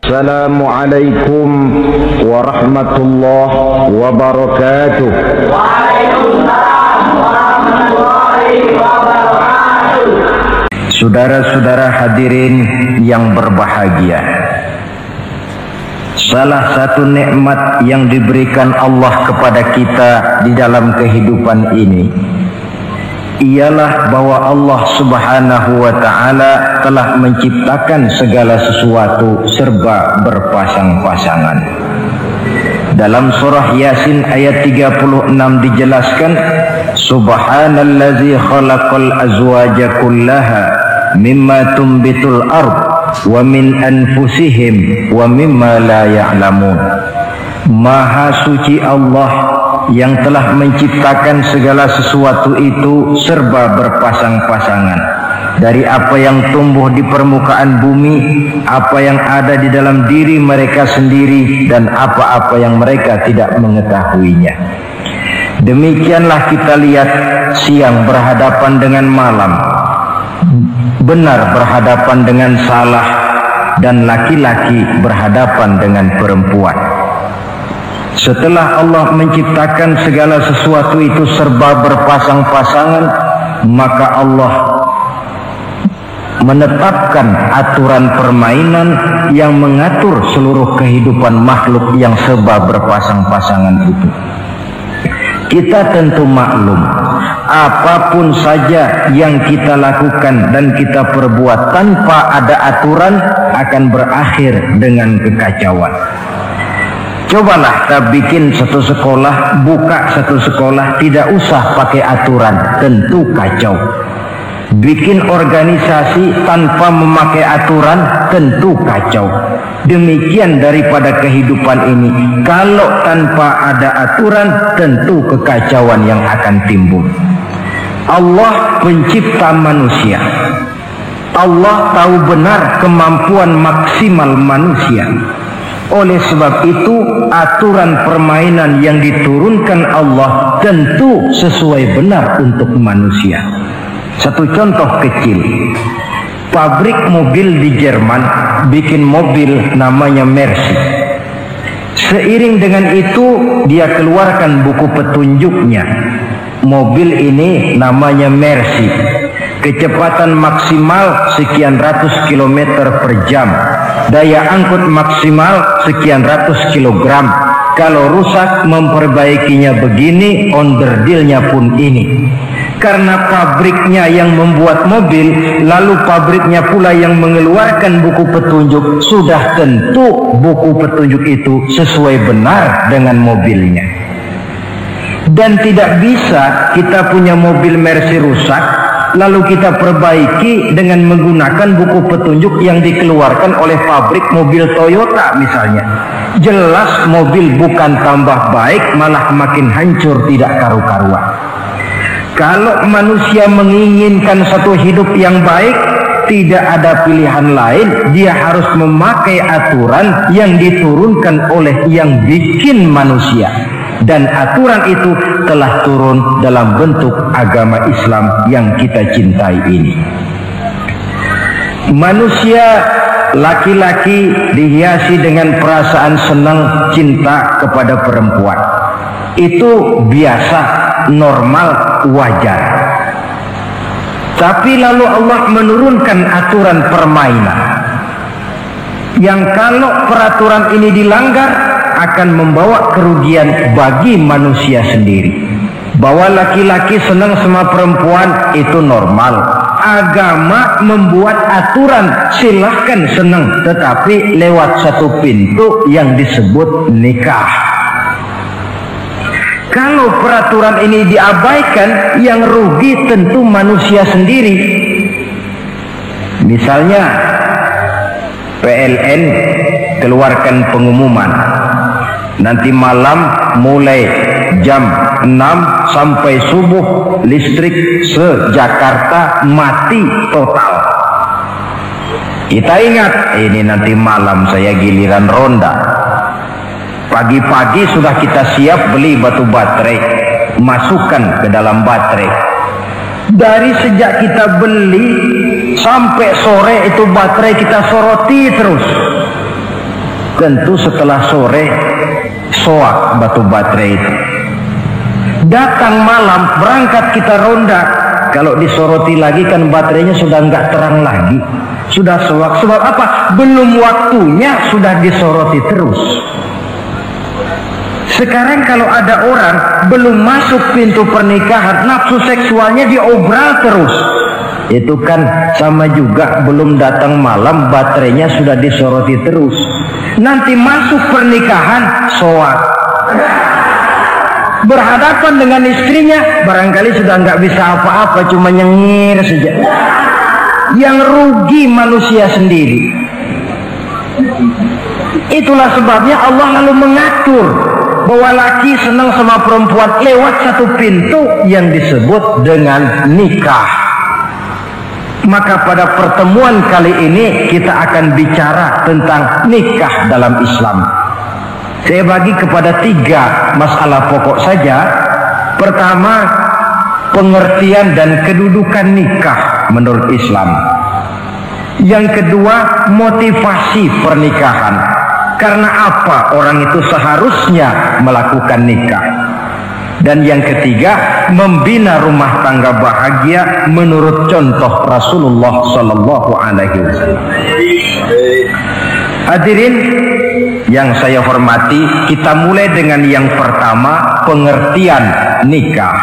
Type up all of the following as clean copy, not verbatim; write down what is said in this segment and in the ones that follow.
Assalamualaikum warahmatullahi wabarakatuh. Waalaikumsalam warahmatullahi wabarakatuh. Saudara-saudara hadirin yang berbahagia, salah satu nikmat yang diberikan Allah kepada kita di dalam kehidupan ini ialah bahwa Allah Subhanahu wa ta'ala telah menciptakan segala sesuatu serba berpasang-pasangan. Dalam surah Yasin ayat 36 dijelaskan, Subhanallazi khalaqal azwaja kullaha mimma tumbitul ard wa min anfusihim wa mimma la ya'lamun. Maha suci Allah yang telah menciptakan segala sesuatu itu serba berpasang-pasangan, dari apa yang tumbuh di permukaan bumi, apa yang ada di dalam diri mereka sendiri, dan apa-apa yang mereka tidak mengetahuinya. Demikianlah kita lihat siang berhadapan dengan malam, benar berhadapan dengan salah, dan laki-laki berhadapan dengan perempuan. Setelah Allah menciptakan segala sesuatu itu serba berpasang-pasangan, maka Allah menetapkan aturan permainan yang mengatur seluruh kehidupan makhluk yang serba berpasang-pasangan itu. Kita tentu maklum, apapun saja yang kita lakukan dan kita perbuat tanpa ada aturan akan berakhir dengan kekacauan. Cobalah kita bikin satu sekolah, buka satu sekolah, tidak usah pakai aturan, tentu kacau. Bikin organisasi tanpa memakai aturan, tentu kacau. Demikian daripada kehidupan ini, kalau tanpa ada aturan, tentu kekacauan yang akan timbul. Allah pencipta manusia. Allah tahu benar kemampuan maksimal manusia. Oleh sebab itu, aturan permainan yang diturunkan Allah tentu sesuai benar untuk manusia. Satu contoh kecil, pabrik mobil di Jerman bikin mobil namanya Mercy. Seiring dengan itu dia keluarkan buku petunjuknya. Mobil ini namanya Mercy, kecepatan maksimal sekian ratus kilometer per jam, daya angkut maksimal sekian ratus kilogram. Kalau rusak memperbaikinya begini, onderdilnya pun ini. Karena pabriknya yang membuat mobil, lalu pabriknya pula yang mengeluarkan buku petunjuk, sudah tentu buku petunjuk itu sesuai benar dengan mobilnya. Dan tidak bisa kita punya mobil Mercy rusak lalu kita perbaiki dengan menggunakan buku petunjuk yang dikeluarkan oleh pabrik mobil Toyota misalnya. Jelas mobil bukan tambah baik, malah makin hancur tidak karu-karuan. Kalau manusia menginginkan satu hidup yang baik, tidak ada pilihan lain, dia harus memakai aturan yang diturunkan oleh yang bikin manusia. Dan aturan itu telah turun dalam bentuk agama Islam yang kita cintai ini. Manusia laki-laki dihiasi dengan perasaan senang cinta kepada perempuan. Itu biasa, normal, wajar. Tapi lalu Allah menurunkan aturan permainan yang kalau peraturan ini dilanggar akan membawa kerugian bagi manusia sendiri. Bahwa laki-laki senang sama perempuan itu normal. Agama membuat aturan silahkan senang, tetapi lewat satu pintu yang disebut nikah. Kalau peraturan ini diabaikan, yang rugi tentu manusia sendiri. Misalnya PLN keluarkan pengumuman, nanti malam mulai jam 6 sampai subuh listrik se-Jakarta mati total. Kita ingat, ini nanti malam saya giliran ronda. Pagi-pagi sudah kita siap beli batu baterai, masukkan ke dalam baterai. Dari sejak kita beli sampai sore itu baterai kita soroti terus. tentu setelah sore soak batu baterai itu. Datang malam berangkat kita ronda, kalau disoroti lagi kan baterainya sudah nggak terang lagi, sudah soak. Sebab apa? Belum waktunya sudah disoroti terus. Sekarang kalau ada orang belum masuk pintu pernikahan, nafsu seksualnya diobral terus. Itu kan sama juga belum datang malam baterainya sudah disoroti terus. Nanti masuk pernikahan soak. Berhadapan dengan istrinya barangkali sudah nggak bisa apa-apa, cuma nyengir saja. Yang rugi manusia sendiri. Itulah sebabnya Allah lalu mengatur bahwa laki senang sama perempuan lewat satu pintu yang disebut dengan nikah. Maka pada pertemuan kali ini kita akan bicara tentang nikah dalam Islam. Saya bagi kepada 3 masalah pokok saja. Pertama, pengertian dan kedudukan nikah menurut Islam. Yang kedua, motivasi pernikahan. Karena apa orang itu seharusnya melakukan nikah. Dan yang ketiga, membina rumah tangga bahagia menurut contoh Rasulullah Sallallahu Alaihi Wasallam. Hadirin yang saya hormati, kita mulai dengan yang pertama, pengertian nikah.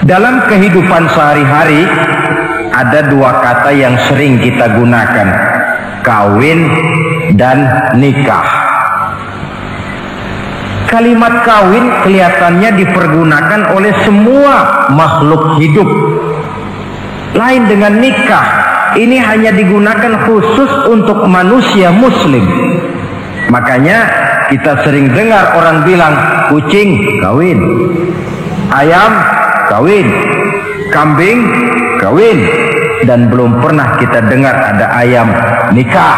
Dalam kehidupan sehari-hari ada 2 kata yang sering kita gunakan, kawin dan nikah. Kalimat kawin kelihatannya dipergunakan oleh semua makhluk hidup. Lain dengan nikah, ini hanya digunakan khusus untuk manusia muslim. Makanya kita sering dengar orang bilang kucing kawin, ayam kawin, kambing kawin, dan belum pernah kita dengar ada ayam nikah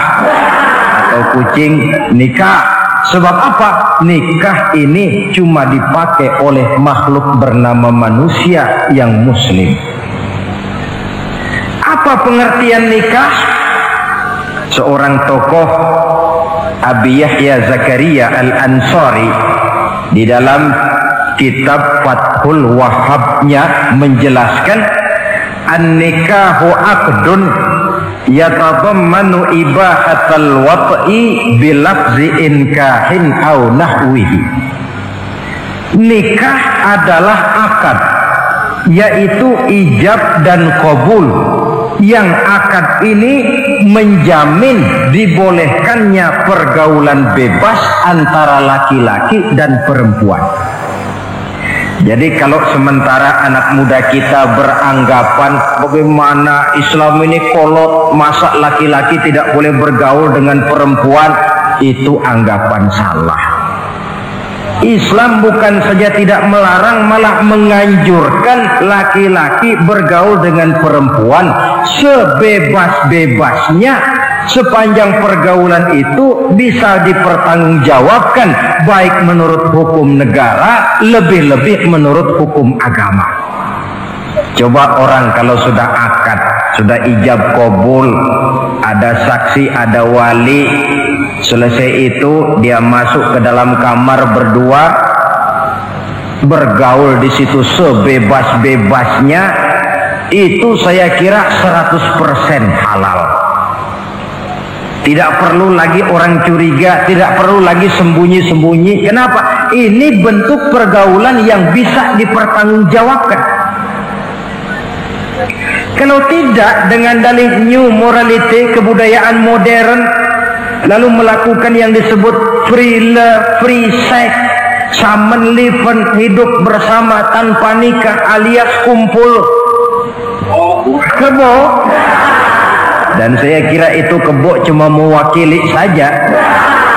atau kucing nikah. Sebab apa? Nikah ini cuma dipakai oleh makhluk bernama manusia yang muslim. Apa pengertian nikah? Seorang tokoh, Abi Yahya Zakaria Al-Ansari, di dalam kitab Fathul Wahhabnya menjelaskan, an-nikahu aqdun yatadammanu ibahatal wat'i bilafzi inkahin au nahwihi. Nikah adalah akad, yaitu ijab dan qabul, yang akad ini menjamin dibolehkannya pergaulan bebas antara laki-laki dan perempuan. Jadi kalau sementara anak muda kita beranggapan bagaimana Islam ini kolot, masa laki-laki tidak boleh bergaul dengan perempuan, itu anggapan salah. Islam bukan saja tidak melarang, malah menganjurkan laki-laki bergaul dengan perempuan sebebas-bebasnya, sepanjang pergaulan itu bisa dipertanggungjawabkan baik menurut hukum negara, lebih-lebih menurut hukum agama. Coba orang kalau sudah akad, sudah ijab qabul, ada saksi, ada wali, selesai itu dia masuk ke dalam kamar berdua, bergaul di situ sebebas-bebasnya, itu saya kira 100% halal. Tidak perlu lagi orang curiga, tidak perlu lagi sembunyi-sembunyi. Kenapa? Ini bentuk pergaulan yang bisa dipertanggungjawabkan. Kalau tidak, dengan dalih new morality, kebudayaan modern, lalu melakukan yang disebut free love, free sex, common living, hidup bersama tanpa nikah alias kumpul kebo. Dan saya kira itu kebo cuma mewakili saja.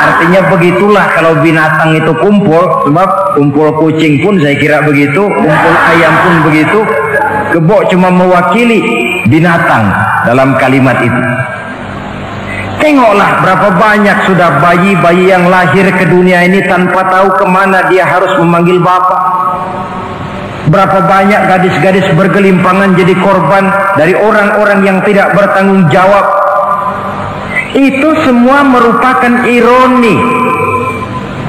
Artinya begitulah kalau binatang itu kumpul. Sebab kumpul kucing pun saya kira begitu, kumpul ayam pun begitu. Kebo cuma mewakili binatang dalam kalimat itu. Tengoklah berapa banyak sudah bayi-bayi yang lahir ke dunia ini tanpa tahu kemana dia harus memanggil bapak. Berapa banyak gadis-gadis bergelimpangan jadi korban dari orang-orang yang tidak bertanggung jawab. Itu semua merupakan ironi.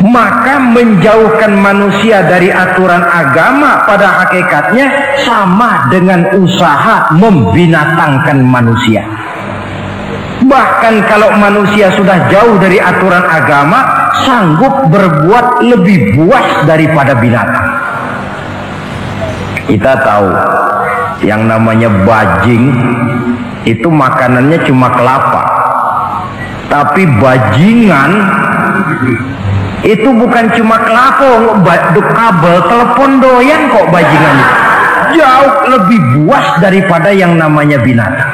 Maka menjauhkan manusia dari aturan agama pada hakikatnya sama dengan usaha membinatangkan manusia. Bahkan kalau manusia sudah jauh dari aturan agama, sanggup berbuat lebih buas daripada binatang. Kita tahu yang namanya bajing itu makanannya cuma kelapa. Tapi bajingan itu bukan cuma kelapa, baduk kabel, telepon doyan kok bajingan itu. Jauh lebih buas daripada yang namanya binatang.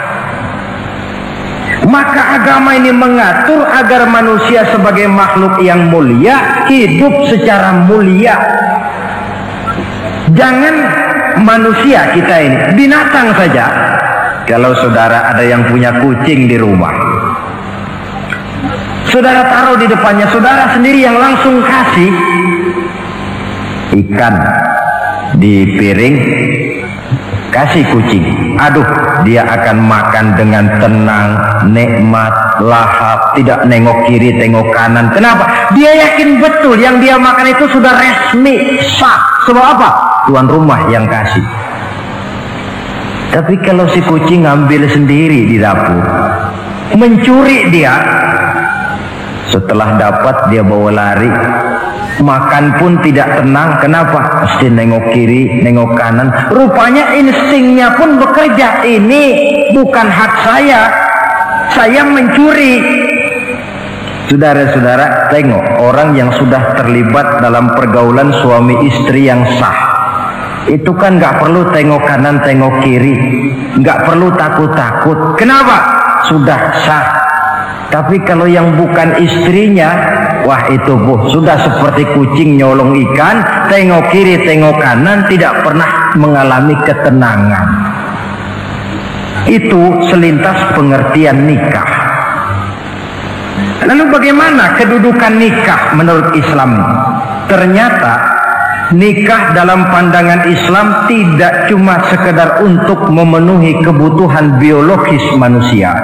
Maka agama ini mengatur agar manusia sebagai makhluk yang mulia hidup secara mulia. Jangan manusia kita ini, binatang saja. Kalau saudara ada yang punya kucing di rumah, saudara taruh di depannya, saudara sendiri yang langsung kasih ikan di piring, kasih kucing. Aduh, dia akan makan dengan tenang, nikmat, lahap, tidak nengok kiri, tengok kanan. Kenapa? Dia yakin betul yang dia makan itu sudah resmi, sah. Sebab apa? Tuan rumah yang kasih. Tapi kalau si kucing ngambil sendiri di dapur, mencuri dia, setelah dapat dia bawa lari, makan pun tidak tenang. Kenapa? Mesti nengok kiri, nengok kanan. Rupanya instingnya pun bekerja. Ini bukan hak saya mencuri. Saudara-saudara, tengok orang yang sudah terlibat dalam pergaulan suami istri yang sah. Itu kan nggak perlu tengok kanan, tengok kiri, nggak perlu takut-takut. Kenapa? Sudah sah. Tapi kalau yang bukan istrinya, wah itu sudah seperti kucing nyolong ikan, tengok kiri, tengok kanan, tidak pernah mengalami ketenangan. Itu selintas pengertian nikah. Lalu bagaimana kedudukan nikah menurut Islam? Ternyata nikah dalam pandangan Islam tidak cuma sekedar untuk memenuhi kebutuhan biologis manusia,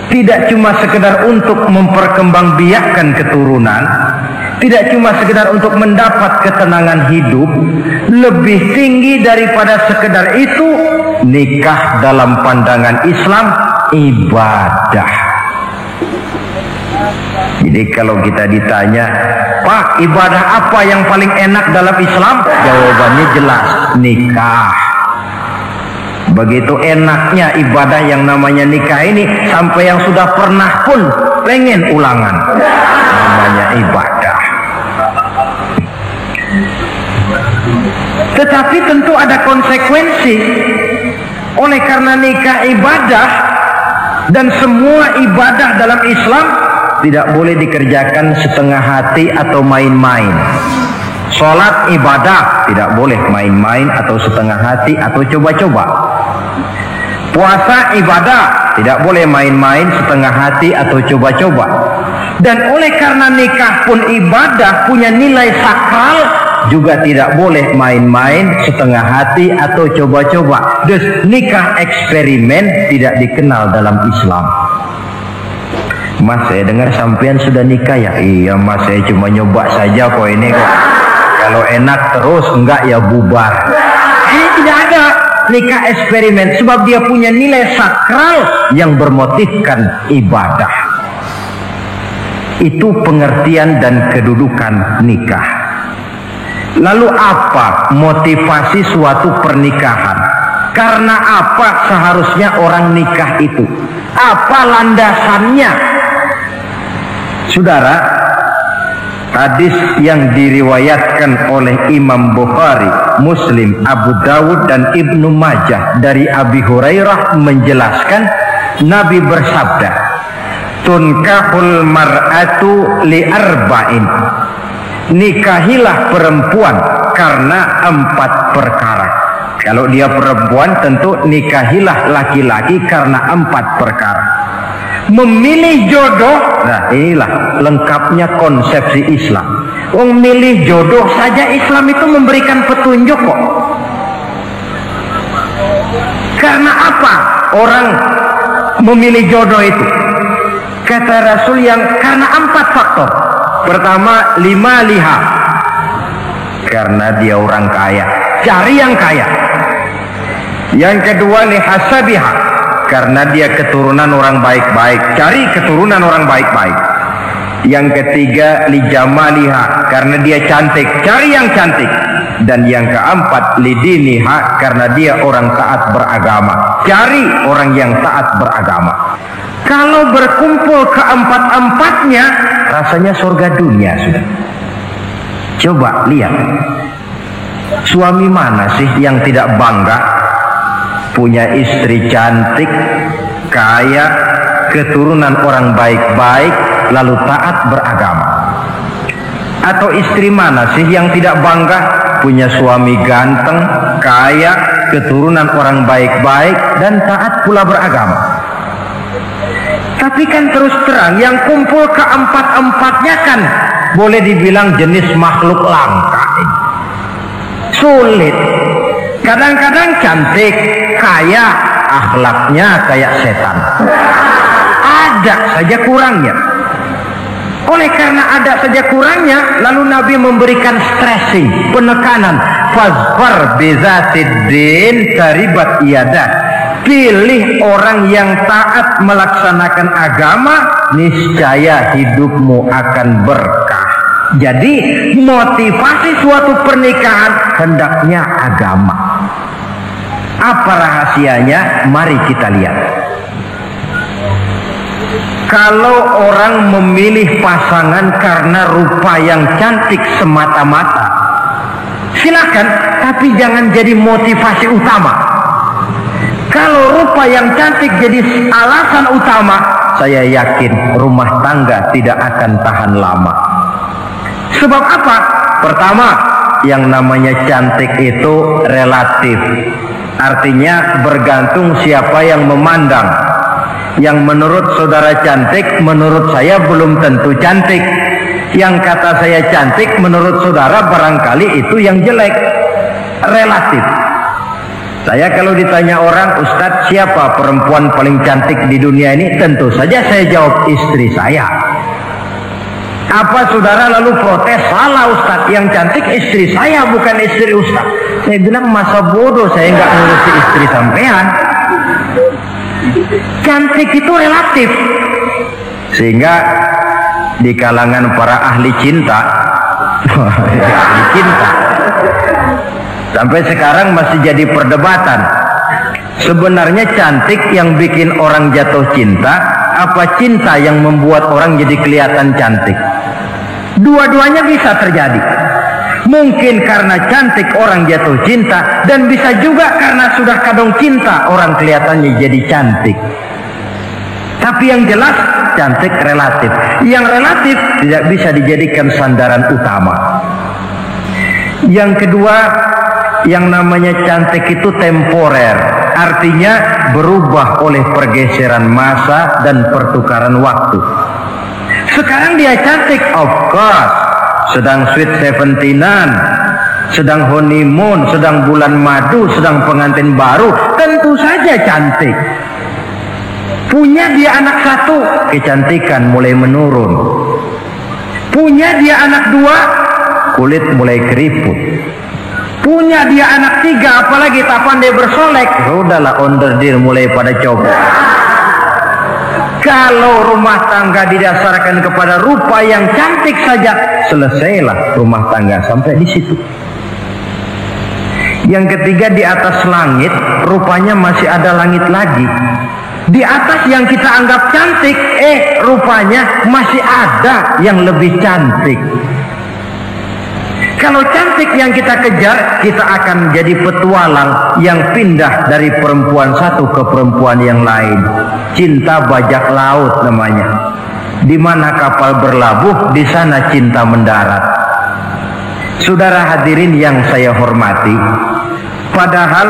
tidak cuma sekedar untuk memperkembangbiakkan keturunan, tidak cuma sekedar untuk mendapat ketenangan hidup. Lebih tinggi daripada sekedar itu, nikah dalam pandangan Islam ibadah. Jadi kalau kita ditanya, Pak, ibadah apa yang paling enak dalam Islam? Jawabannya jelas, nikah. Begitu enaknya ibadah yang namanya nikah ini, sampai yang sudah pernah pun pengen ulangan. Namanya ibadah. Tetapi tentu ada konsekuensi. Oleh karena nikah ibadah, dan semua ibadah dalam Islam tidak boleh dikerjakan setengah hati atau main-main. Sholat ibadah, tidak boleh main-main atau setengah hati atau coba-coba. Puasa ibadah, tidak boleh main-main, setengah hati atau coba-coba. Dan oleh karena nikah pun ibadah, punya nilai sakral, juga tidak boleh main-main, setengah hati atau coba-coba. Dus nikah eksperimen tidak dikenal dalam Islam. Mas, saya dengar sampean sudah nikah ya? Iya mas, saya cuma nyoba saja kok ini kok. Kalau enak terus, enggak ya bubar. Ini tidak ada nikah eksperimen, sebab dia punya nilai sakral yang bermotifkan ibadah. Itu pengertian dan kedudukan nikah. Lalu apa motivasi suatu pernikahan? Karena apa seharusnya orang nikah itu? Apa landasannya? Saudara, hadis yang diriwayatkan oleh Imam Bukhari, Muslim, Abu Dawud dan Ibnu Majah dari Abi Hurairah menjelaskan, Nabi bersabda, tunkahul mar'atu li arba'in. Nikahilah perempuan karena 4 perkara. Kalau dia perempuan, tentu nikahilah laki-laki karena 4 perkara. Memilih jodoh, nah inilah lengkapnya konsepsi Islam. Memilih jodoh saja Islam itu memberikan petunjuk kok. Karena apa orang memilih jodoh itu? Kata Rasul yang karena 4 faktor. Pertama, lima liha, karena dia orang kaya, cari yang kaya. Yang kedua, lihasabiha, karena dia keturunan orang baik-baik, cari keturunan orang baik-baik. Yang ketiga, lijamaliha, karena dia cantik, cari yang cantik. Dan yang keempat, lidiniha, karena dia orang taat beragama, cari orang yang taat beragama. Kalau berkumpul keempat-empatnya, rasanya surga dunia sudah. Coba lihat, suami mana sih yang tidak bangga punya istri cantik, kaya, keturunan orang baik-baik, lalu taat beragama? Atau istri mana sih yang tidak bangga punya suami ganteng, kaya, keturunan orang baik-baik, dan taat pula beragama? Tapi kan terus terang, yang kumpul keempat-empatnya kan boleh dibilang jenis makhluk langka. Sulit. Kadang-kadang cantik, kaya, akhlaknya kayak setan. Ada saja kurangnya. Oleh karena ada saja kurangnya, lalu Nabi memberikan stressing, penekanan. Fazfar bizatiddin taribat iyadah. Pilih orang yang taat melaksanakan agama, niscaya hidupmu akan berkah. Jadi motivasi suatu pernikahan hendaknya agama. Apa rahasianya? Mari kita lihat. Kalau orang memilih pasangan karena rupa yang cantik semata-mata, silakan, tapi jangan jadi motivasi utama. Kalau rupa yang cantik jadi alasan utama, saya yakin rumah tangga tidak akan tahan lama. Sebab apa? Pertama, yang namanya cantik itu relatif. Artinya bergantung siapa yang memandang. Yang menurut saudara cantik, menurut saya belum tentu cantik. Yang kata saya cantik, menurut saudara barangkali itu yang jelek. Relatif. Saya kalau ditanya orang, Ustadz, siapa perempuan paling cantik di dunia ini? Tentu saja saya jawab istri saya. Apa saudara lalu protes? Salah Ustadz, yang cantik istri saya, bukan istri Ustadz. Saya bilang masa bodoh, saya nggak ngurusi istri sampean. Cantik itu relatif. Sehingga di kalangan para ahli cinta, ahli cinta, sampai sekarang masih jadi perdebatan. Sebenarnya cantik yang bikin orang jatuh cinta, apa cinta yang membuat orang jadi kelihatan cantik? Dua-duanya bisa terjadi. Mungkin karena cantik orang jatuh cinta, dan bisa juga karena sudah kadung cinta orang kelihatannya jadi cantik. Tapi yang jelas cantik relatif. Yang relatif tidak bisa dijadikan sandaran utama. Yang kedua, yang namanya cantik itu temporer, artinya berubah oleh pergeseran masa dan pertukaran waktu. Sekarang dia cantik, of course, sedang sweet 17-an, sedang honeymoon, sedang bulan madu, sedang pengantin baru, tentu saja cantik. Punya dia anak satu, kecantikan mulai menurun. Punya dia anak dua, kulit mulai keriput. Punya dia anak tiga, apalagi tak pandai bersolek, udahlah onderdir mulai pada copot. Kalau rumah tangga didasarkan kepada rupa yang cantik saja, selesailah rumah tangga sampai di situ. Yang ketiga, di atas langit rupanya masih ada langit lagi. Di atas yang kita anggap cantik, rupanya masih ada yang lebih cantik. Kalau cantik yang kita kejar, kita akan jadi petualang yang pindah dari perempuan satu ke perempuan yang lain. Cinta bajak laut namanya. Di mana kapal berlabuh, di sana cinta mendarat. Saudara hadirin yang saya hormati, padahal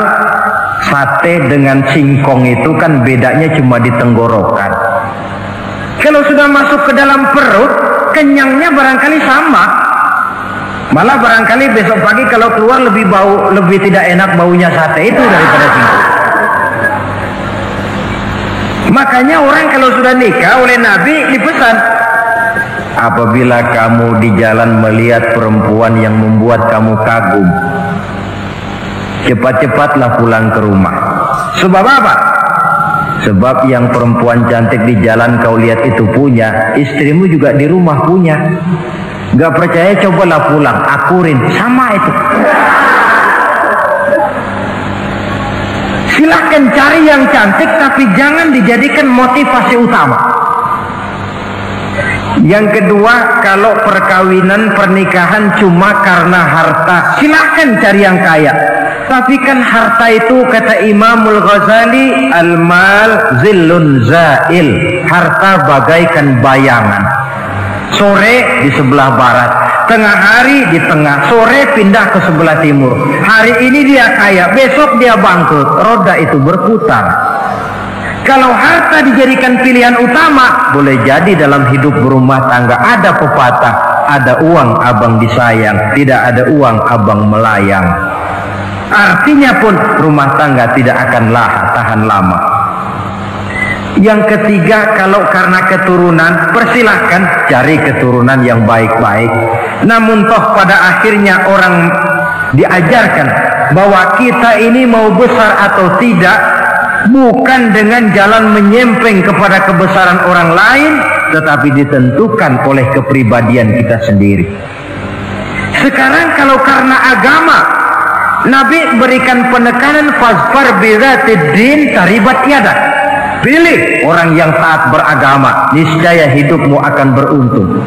sate dengan singkong itu kan bedanya cuma di tenggorokan. Kalau sudah masuk ke dalam perut, kenyangnya barangkali sama. Malah barangkali besok pagi kalau keluar lebih tidak enak baunya sate itu daripada singkong. Makanya orang kalau sudah nikah oleh Nabi dipesan, apabila kamu di jalan melihat perempuan yang membuat kamu kagum, cepat-cepatlah pulang ke rumah. Sebab apa? Sebab yang perempuan cantik di jalan kau lihat itu punya, istrimu juga di rumah punya. Gak percaya cobalah pulang, akurin, sama itu. Silahkan cari yang cantik, tapi jangan dijadikan motivasi utama. Yang kedua, kalau perkawinan pernikahan cuma karena harta, silahkan cari yang kaya. Tapi kan harta itu, kata Imamul Ghazali, al-mal zillun zail, harta bagaikan bayangan. Sore di sebelah barat, tengah hari di tengah, sore pindah ke sebelah timur. Hari ini dia kaya, besok dia bangkrut. Roda itu berputar. Kalau harta dijadikan pilihan utama, boleh jadi dalam hidup berumah tangga ada pepatah, ada uang abang disayang, tidak ada uang abang melayang. Artinya pun rumah tangga tidak akan tahan lama. Yang ketiga, kalau karena keturunan, persilahkan cari keturunan yang baik-baik. Namun toh pada akhirnya orang diajarkan bahwa kita ini mau besar atau tidak, bukan dengan jalan menyempeng kepada kebesaran orang lain, tetapi ditentukan oleh kepribadian kita sendiri. Sekarang kalau karena agama, Nabi berikan penekanan fazfar bizatid din taribat yadak. Pilih orang yang taat beragama, niscaya hidupmu akan beruntung.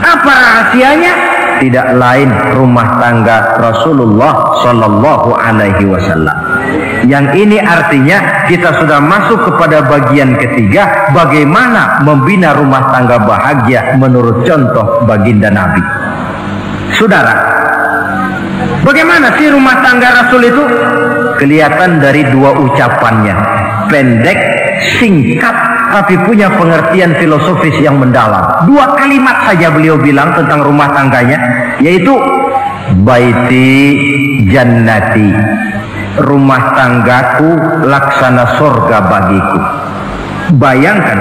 Apa rahasianya? Tidak lain rumah tangga Rasulullah Sallallahu Alaihi Wasallam. Yang ini artinya kita sudah masuk kepada bagian ketiga, bagaimana membina rumah tangga bahagia menurut contoh baginda Nabi. Saudara, bagaimana sih rumah tangga Rasul itu? Kelihatan dari dua ucapannya, pendek, singkat, tapi punya pengertian filosofis yang mendalam. Dua kalimat saja beliau bilang tentang rumah tangganya, yaitu baiti jannati, rumah tanggaku laksana surga bagiku. Bayangkan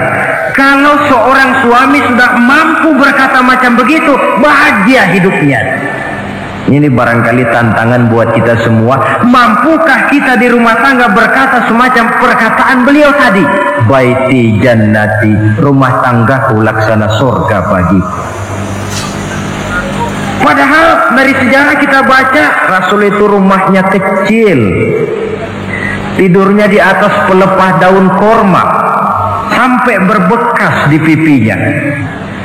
kalau seorang suami sudah mampu berkata macam begitu, bahagia hidupnya. Ini barangkali tantangan buat kita semua. Mampukah kita di rumah tangga berkata semacam perkataan beliau tadi? Baiti jannati, rumah tanggaku laksana surga bagiku. Padahal dari sejarah kita baca, Rasul itu rumahnya kecil, tidurnya di atas pelepah daun korma, sampai berbekas di pipinya.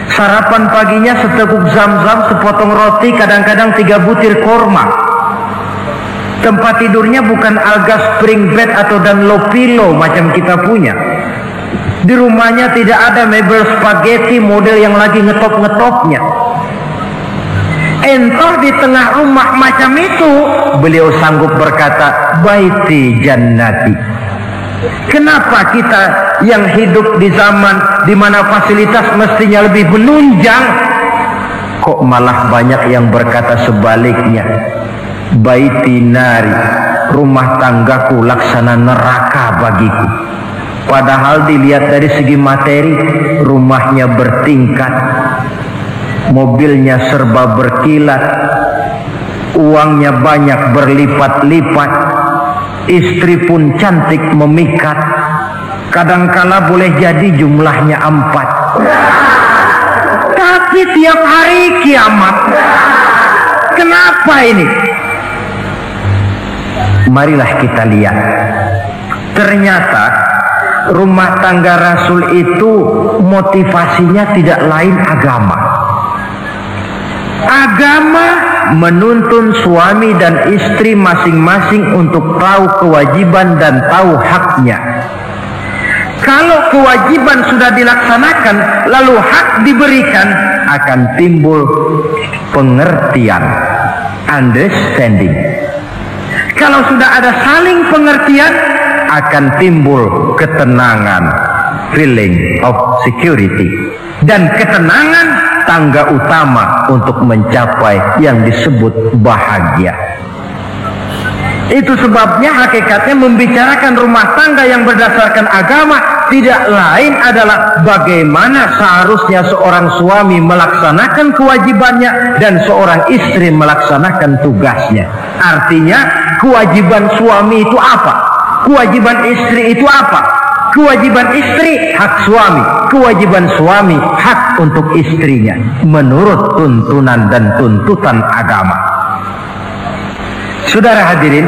Sarapan paginya seteguk zam-zam, sepotong roti, kadang-kadang 3 butir korma. Tempat tidurnya bukan alga spring bed atau Dunlopillow macam kita punya. Di rumahnya tidak ada mebel spaghetti model yang lagi ngetop-ngetopnya. Entah di tengah rumah macam itu, beliau sanggup berkata, baiti jannati. Kenapa kita yang hidup di zaman di mana fasilitas mestinya lebih menunjang, kok malah banyak yang berkata sebaliknya? Baiti nari, rumah tanggaku laksana neraka bagiku. Padahal dilihat dari segi materi, rumahnya bertingkat, mobilnya serba berkilat, uangnya banyak berlipat-lipat, istri pun cantik memikat, kadangkala boleh jadi jumlahnya 4. Tapi tiap hari kiamat. Kenapa ini? Marilah kita lihat. Ternyata rumah tangga Rasul itu motivasinya tidak lain agama. Agama menuntun suami dan istri masing-masing untuk tahu kewajiban dan tahu haknya. Kalau kewajiban sudah dilaksanakan, lalu hak diberikan, akan timbul pengertian, understanding. Kalau sudah ada saling pengertian, akan timbul ketenangan, feeling of security. Dan ketenangan tangga utama untuk mencapai yang disebut bahagia. Itu sebabnya hakikatnya membicarakan rumah tangga yang berdasarkan agama tidak lain adalah bagaimana seharusnya seorang suami melaksanakan kewajibannya dan seorang istri melaksanakan tugasnya. Artinya kewajiban suami itu apa? Kewajiban istri itu apa? Kewajiban istri hak suami, kewajiban suami hak untuk istrinya menurut tuntunan dan tuntutan agama. Saudara hadirin,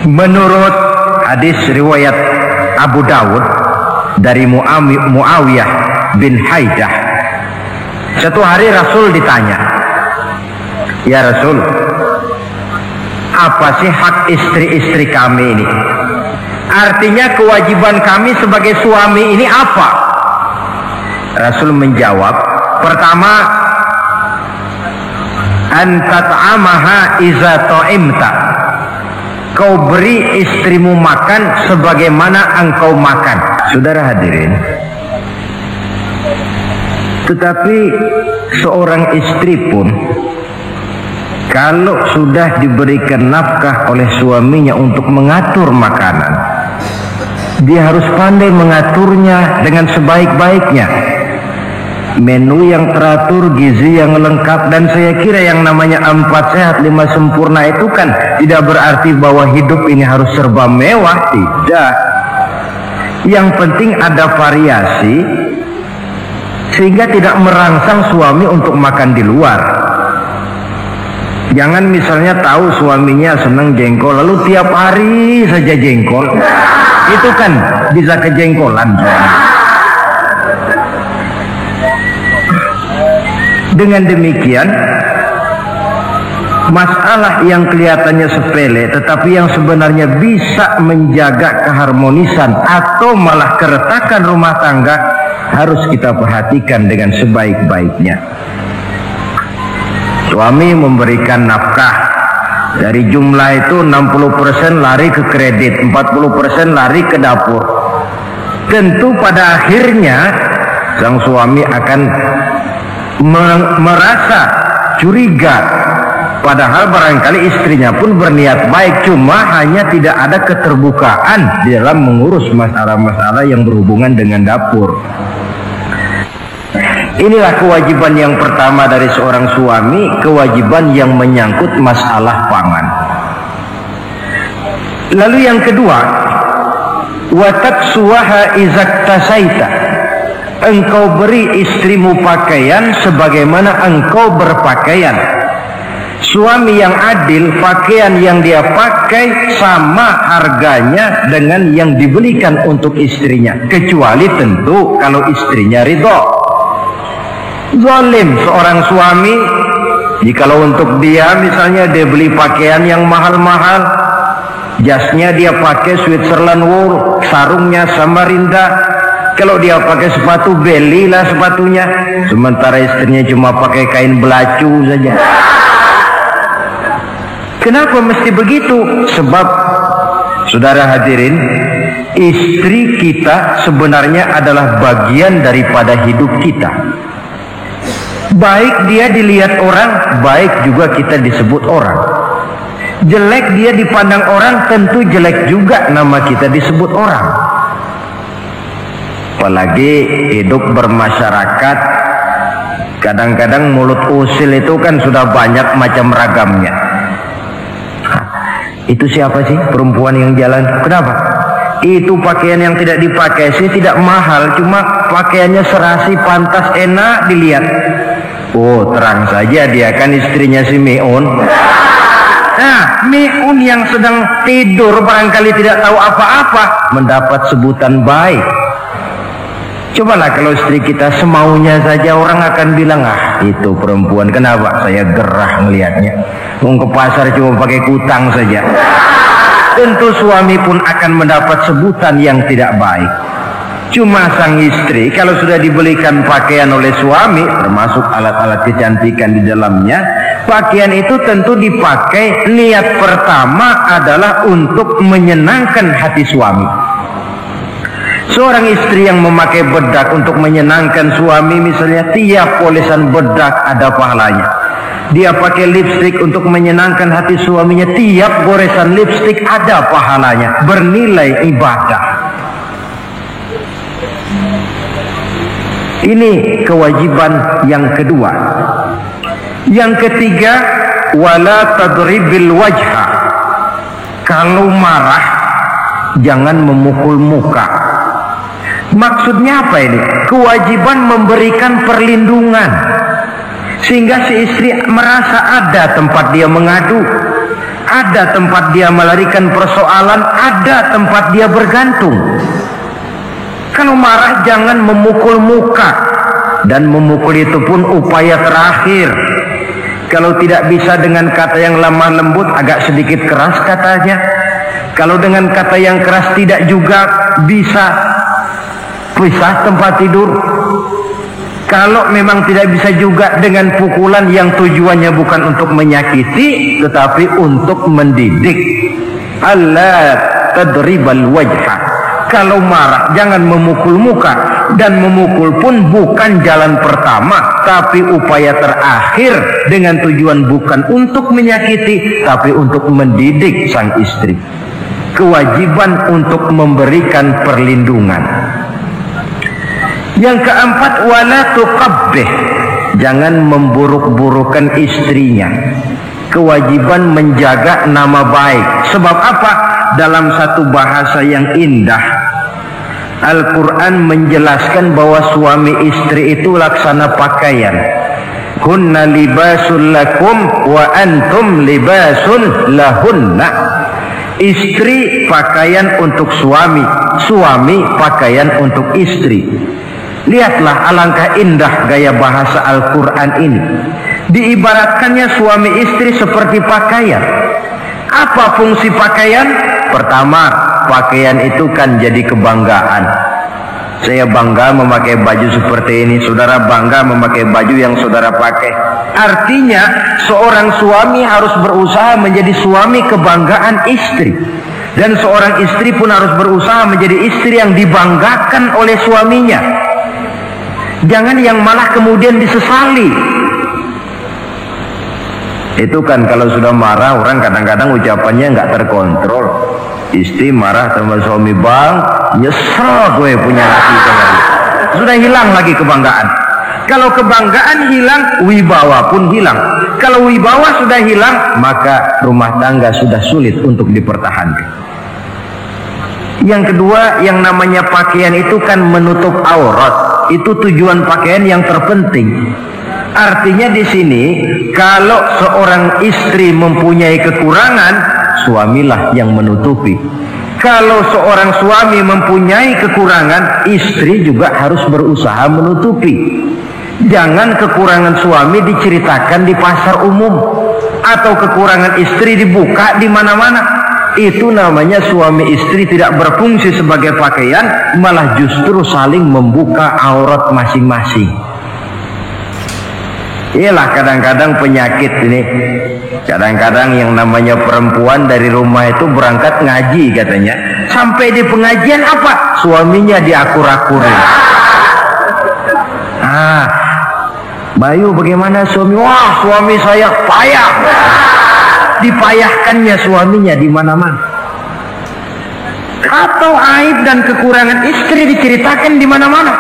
menurut hadis riwayat Abu Dawud dari Muawiyah bin Haidah, satu hari Rasul ditanya, "Ya Rasul, apa sih hak istri-istri kami ini? Artinya kewajiban kami sebagai suami ini apa?" Rasul menjawab, pertama, anta ta'amaha iza ta'imta, kau beri istrimu makan sebagaimana engkau makan. Saudara hadirin, tetapi seorang istri pun kalau sudah diberikan nafkah oleh suaminya untuk mengatur makanan, dia harus pandai mengaturnya dengan sebaik-baiknya. Menu yang teratur, gizi yang lengkap, dan saya kira yang namanya 4 sehat 5 sempurna itu kan tidak berarti bahwa hidup ini harus serba mewah, tidak. Yang penting ada variasi sehingga tidak merangsang suami untuk makan di luar. Jangan misalnya tahu suaminya senang jengkol lalu tiap hari saja jengkol, itu kan bisa kejengkolan. Dengan demikian, masalah yang kelihatannya sepele tetapi yang sebenarnya bisa menjaga keharmonisan atau malah keretakan rumah tangga harus kita perhatikan dengan sebaik-baiknya. Suami memberikan nafkah, dari jumlah itu 60% lari ke kredit, 40% lari ke dapur. Tentu pada akhirnya sang suami akan merasa curiga, padahal barangkali istrinya pun berniat baik, cuma hanya tidak ada keterbukaan di dalam mengurus masalah-masalah yang berhubungan dengan dapur. Inilah kewajiban yang pertama dari seorang suami, kewajiban yang menyangkut masalah pangan. Lalu yang kedua, wa taksuwaha izak tasaita, engkau beri istrimu pakaian sebagaimana engkau berpakaian. Suami yang adil, pakaian yang dia pakai sama harganya dengan yang dibelikan untuk istrinya, kecuali tentu kalau istrinya ridho. Zalim seorang suami jikalau untuk dia misalnya dia beli pakaian yang mahal-mahal, jasnya dia pakai Switzerland wool, sarungnya Samarinda. Kalau dia pakai sepatu, belilah sepatunya. Sementara istrinya cuma pakai kain belacu saja. Kenapa mesti begitu? Sebab, saudara hadirin, istri kita sebenarnya adalah bagian daripada hidup kita. Baik dia dilihat orang, baik juga kita disebut orang. Jelek dia dipandang orang, tentu jelek juga nama kita disebut orang. Apalagi hidup bermasyarakat, kadang-kadang mulut usil itu kan sudah banyak macam ragamnya. Itu siapa sih perempuan yang jalan? Kenapa? Itu pakaian yang tidak dipakai sih tidak mahal, cuma pakaiannya serasi, pantas, enak dilihat. Oh, terang saja dia kan istrinya si Miun. Nah, Miun yang sedang tidur barangkali tidak tahu apa-apa mendapat sebutan baik. Cobalah kalau istri kita semaunya saja, orang akan bilang, ah itu perempuan, kenapa saya gerah melihatnya, mau ke pasar cuma pakai kutang saja. Tentu suami pun akan mendapat sebutan yang tidak baik. Cuma sang istri kalau sudah dibelikan pakaian oleh suami, termasuk alat-alat kecantikan di dalamnya, pakaian itu tentu dipakai, niat pertama adalah untuk menyenangkan hati suami. Seorang istri yang memakai bedak untuk menyenangkan suami, misalnya tiap polesan bedak ada pahalanya. Dia pakai lipstik untuk menyenangkan hati suaminya, tiap goresan lipstik ada pahalanya, bernilai ibadah. Ini kewajiban yang kedua. Yang ketiga, wala tadribil wajha. Kalau marah jangan memukul muka. Maksudnya apa ini? Kewajiban memberikan perlindungan, sehingga si istri merasa ada tempat dia mengadu, ada tempat dia melarikan persoalan, ada tempat dia bergantung. Kalau marah jangan memukul muka, dan memukul itu pun upaya terakhir. Kalau tidak bisa dengan kata yang lemah lembut, agak sedikit keras katanya. Kalau dengan kata yang keras tidak juga bisa, pisah tempat tidur. Kalau memang tidak bisa juga dengan pukulan yang tujuannya bukan untuk menyakiti, tetapi untuk mendidik. Allah tadribal wajha. Kalau marah jangan memukul muka, dan memukul pun bukan jalan pertama, tapi upaya terakhir dengan tujuan bukan untuk menyakiti, tapi untuk mendidik sang istri. Kewajiban untuk memberikan perlindungan. Yang keempat, wala tuqabbih. Jangan memburuk-burukan istrinya. Kewajiban menjaga nama baik. Sebab apa? Dalam satu bahasa yang indah, Al-Quran menjelaskan bahwa suami istri itu laksana pakaian. Hunna libasul lakum wa antum libasun lahunna. Istri pakaian untuk suami, suami pakaian untuk istri. Lihatlah alangkah indah gaya bahasa Al-Quran ini. Diibaratkannya suami istri seperti pakaian. Apa fungsi pakaian? Pertama, pakaian itu kan jadi kebanggaan. Saya bangga memakai baju seperti ini, saudara bangga memakai baju yang saudara pakai. Artinya seorang suami harus berusaha menjadi suami kebanggaan istri, dan seorang istri pun harus berusaha menjadi istri yang dibanggakan oleh suaminya. Jangan yang malah kemudian disesali. Itu kan kalau sudah marah orang kadang-kadang ucapannya nggak terkontrol. Istri marah sama suami, bang, nyesel gue punya laki kemarin. Sudah hilang lagi kebanggaan. Kalau kebanggaan hilang, wibawa pun hilang. Kalau wibawa sudah hilang, maka rumah tangga sudah sulit untuk dipertahankan. Yang kedua, yang namanya pakaian itu kan menutup aurat. Itu tujuan pakaian yang terpenting. Artinya di sini, kalau seorang istri mempunyai kekurangan, suamilah yang menutupi. Kalau seorang suami mempunyai kekurangan, istri juga harus berusaha menutupi. Jangan kekurangan suami diceritakan di pasar umum, atau kekurangan istri dibuka di mana-mana. Itu namanya suami istri tidak berfungsi sebagai pakaian, malah justru saling membuka aurat masing-masing. Iyalah kadang-kadang penyakit ini. Kadang-kadang yang namanya perempuan dari rumah itu berangkat ngaji katanya, sampai di pengajian apa? Suaminya diakur-akurin. Bayu bagaimana suami? Wah, suami saya payah. Dipayahkannya suaminya di mana-mana. Atau aib dan kekurangan istri diceritakan di mana-mana.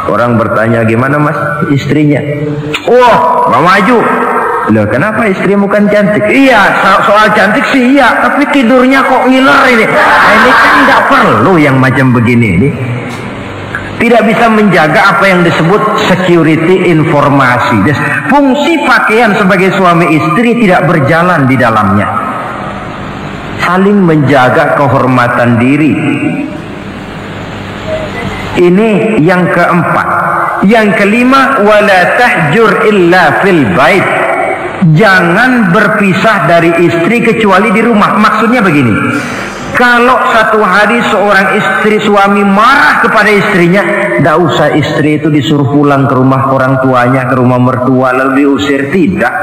Orang bertanya, gimana mas istrinya? Wah, nggak maju. Loh, kenapa istrimu kan cantik? Iya, soal cantik sih iya, tapi tidurnya kok ngiler ini. Nah, ini kan nggak perlu yang macam begini ini. Tidak bisa menjaga apa yang disebut security informasi. Fungsi pakaian sebagai suami istri tidak berjalan di dalamnya. Saling menjaga kehormatan diri. Ini yang keempat. Yang kelima, wala tahjur illa fil bait. Jangan berpisah dari istri kecuali di rumah. Maksudnya begini, kalau satu hari seorang istri suami marah kepada istrinya, tidak usah istri itu disuruh pulang ke rumah orang tuanya, ke rumah mertua lalu diusir. Tidak,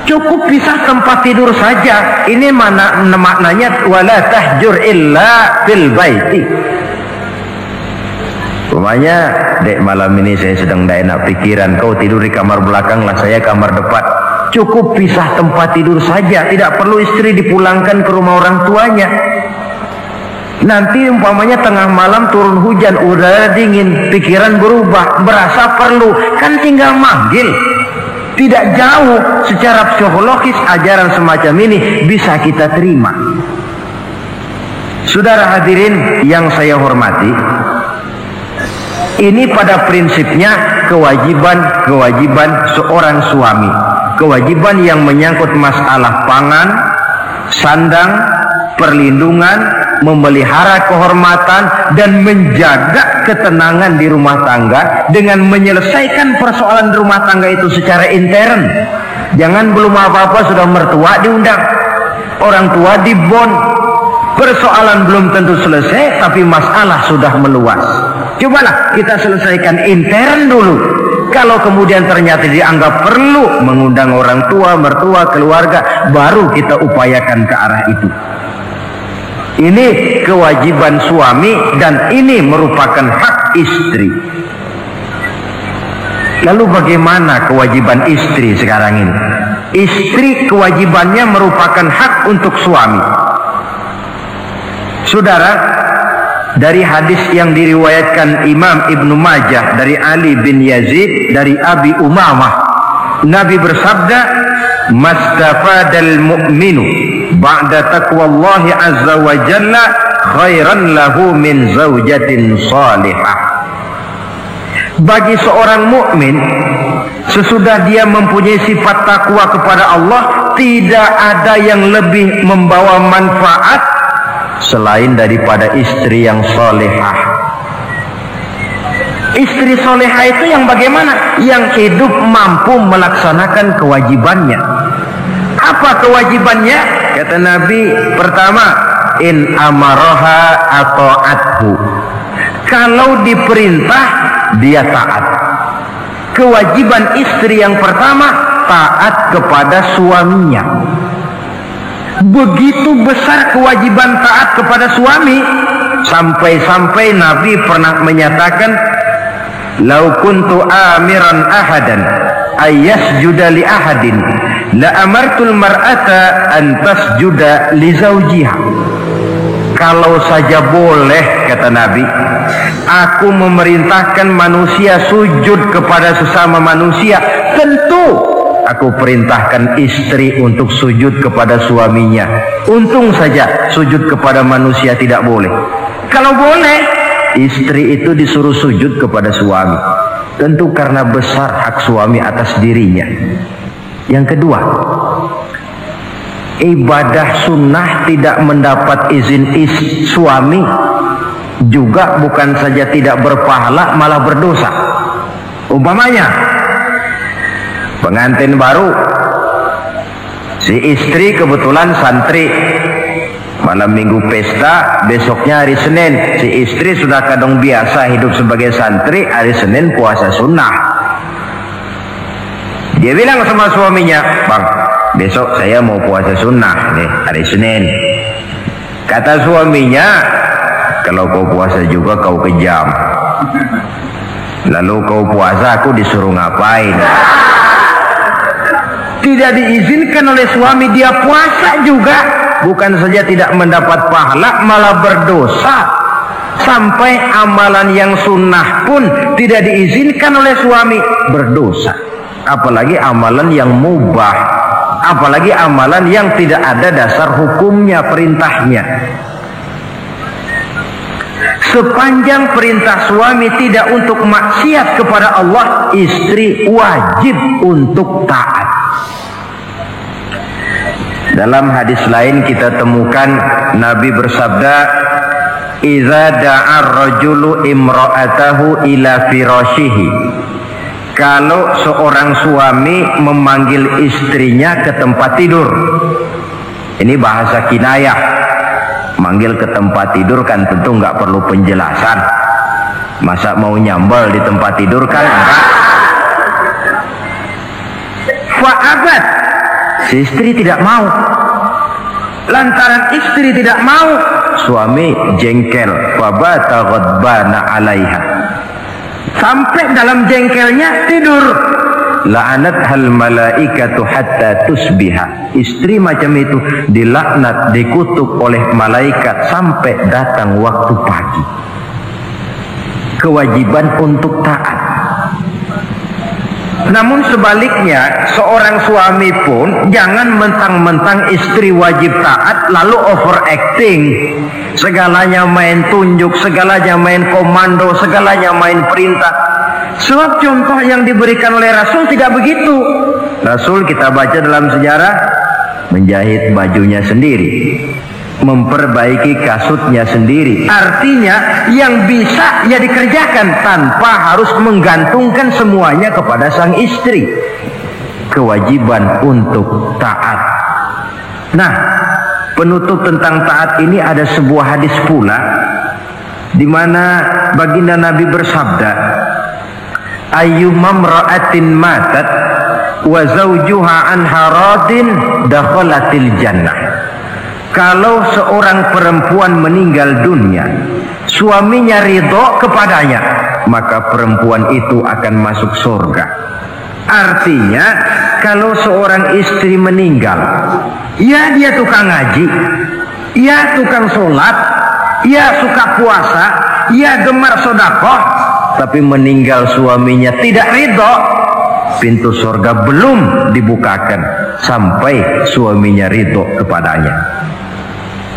cukup pisah tempat tidur saja. Ini mana maknanya wala tahjur illa fil baiti. Rumahnya, dek malam ini saya sedang tidak enak pikiran, kau tidur di kamar belakang lah, saya kamar depan. Cukup pisah tempat tidur saja, tidak perlu istri dipulangkan ke rumah orang tuanya. Nanti umpamanya tengah malam turun hujan, udara dingin, pikiran berubah, berasa perlu, kan tinggal manggil. Tidak jauh secara psikologis ajaran semacam ini bisa kita terima. Saudara hadirin yang saya hormati, ini pada prinsipnya kewajiban seorang suami, kewajiban yang menyangkut masalah pangan, sandang, perlindungan, memelihara kehormatan dan menjaga ketenangan di rumah tangga dengan menyelesaikan persoalan rumah tangga itu secara intern. Jangan belum apa-apa sudah mertua diundang, orang tua dibon, persoalan belum tentu selesai tapi masalah sudah meluas. Cobalah kita selesaikan intern dulu. Kalau kemudian ternyata dianggap perlu mengundang orang tua, mertua, keluarga, baru kita upayakan ke arah itu. Ini kewajiban suami dan ini merupakan hak istri. Lalu bagaimana kewajiban istri sekarang ini? Istri kewajibannya merupakan hak untuk suami. Saudara, dari hadis yang diriwayatkan Imam Ibnu Majah dari Ali bin Yazid dari Abi Umamah, Nabi bersabda, "Mastafadal mu'minu ba'da taqwallahi azza wa jalla khairan lahu min zaujatin salihah." Bagi seorang mukmin, sesudah dia mempunyai sifat takwa kepada Allah, tidak ada yang lebih membawa manfaat selain daripada istri yang solehah. Istri solehah itu yang bagaimana? Yang hidup mampu melaksanakan kewajibannya. Apa kewajibannya? Kata Nabi, pertama, in amaroha atau athu. Kalau diperintah, dia taat. Kewajiban istri yang pertama, taat kepada suaminya. Begitu besar kewajiban taat kepada suami, sampai-sampai Nabi pernah menyatakan, "Lau kuntu amiran ahadan ayyasjuda li ahadin la amartul mar'ata an tasjuda li zawjiha." Kalau saja boleh, kata Nabi, aku memerintahkan manusia sujud kepada sesama manusia, tentu aku perintahkan istri untuk sujud kepada suaminya. Untung saja sujud kepada manusia tidak boleh. Kalau boleh, istri itu disuruh sujud kepada suami. Tentu karena besar hak suami atas dirinya. Yang kedua, ibadah sunnah tidak mendapat izin suami juga bukan saja tidak berpahala, malah berdosa. Umpamanya pengantin baru, si istri kebetulan santri, malam minggu pesta, besoknya hari Senin, si istri sudah kadang biasa hidup sebagai santri, hari Senin puasa sunnah. Dia bilang sama suaminya, "Bang, besok saya mau puasa sunnah nih, hari Senin." Kata suaminya, "Kalau kau puasa juga kau kejam. Lalu kau puasa, aku disuruh ngapain?" Tidak diizinkan oleh suami, dia puasa juga. Bukan saja tidak mendapat pahala, malah berdosa. Sampai amalan yang sunnah pun tidak diizinkan oleh suami, berdosa. Apalagi amalan yang mubah, apalagi amalan yang tidak ada dasar hukumnya, perintahnya. Sepanjang perintah suami tidak untuk maksiat kepada Allah, istri wajib untuk taat. Dalam hadis lain kita temukan Nabi bersabda, "Idza da'a ar-rajulu imra'atahu ila firashihi." Kalau seorang suami memanggil istrinya ke tempat tidur. Ini bahasa kinayah. Manggil ke tempat tidur kan tentu nggak perlu penjelasan. Masa mau nyambal di tempat tidur kan enggak. Fa'abat, si istri tidak mau. Lantaran istri tidak mau, suami jengkel. Fabata ghadbana 'alaiha. Sampai dalam jengkelnya tidur. la'anat hal malaikatu hatta tusbiha. Istri macam itu dilaknat, dikutuk oleh malaikat sampai datang waktu pagi. Kewajiban untuk taat. Namun sebaliknya, seorang suami pun jangan mentang-mentang istri wajib taat lalu overacting. Segalanya main tunjuk, segalanya main komando, segalanya main perintah. Sebab contoh yang diberikan oleh Rasul tidak begitu. Rasul kita baca dalam sejarah menjahit bajunya sendiri, memperbaiki kasutnya sendiri. Artinya yang bisa ya dikerjakan tanpa harus menggantungkan semuanya kepada sang istri. Kewajiban untuk taat. Nah, penutup tentang taat ini ada sebuah hadis pula di mana baginda Nabi bersabda, ayyumam ra'atin matat wa zawjuha anha radin dakhalatil jannah. Kalau seorang perempuan meninggal dunia, suaminya ridho kepadanya, maka perempuan itu akan masuk surga. Artinya, kalau seorang istri meninggal, ya dia tukang ngaji, ya tukang sholat, ya suka puasa, ya gemar sedekah, tapi meninggal suaminya tidak ridho, pintu surga belum dibukakan sampai suaminya ridho kepadanya.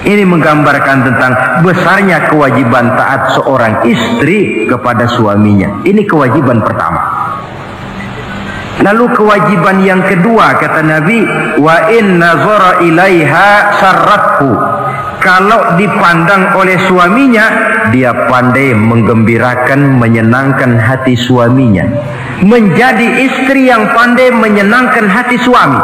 Ini menggambarkan tentang besarnya kewajiban taat seorang istri kepada suaminya. Ini kewajiban pertama. Lalu kewajiban yang kedua, kata Nabi, wa in nazara ilaiha sarrathu. Kalau dipandang oleh suaminya, dia pandai menggembirakan, menyenangkan hati suaminya. Menjadi istri yang pandai menyenangkan hati suami.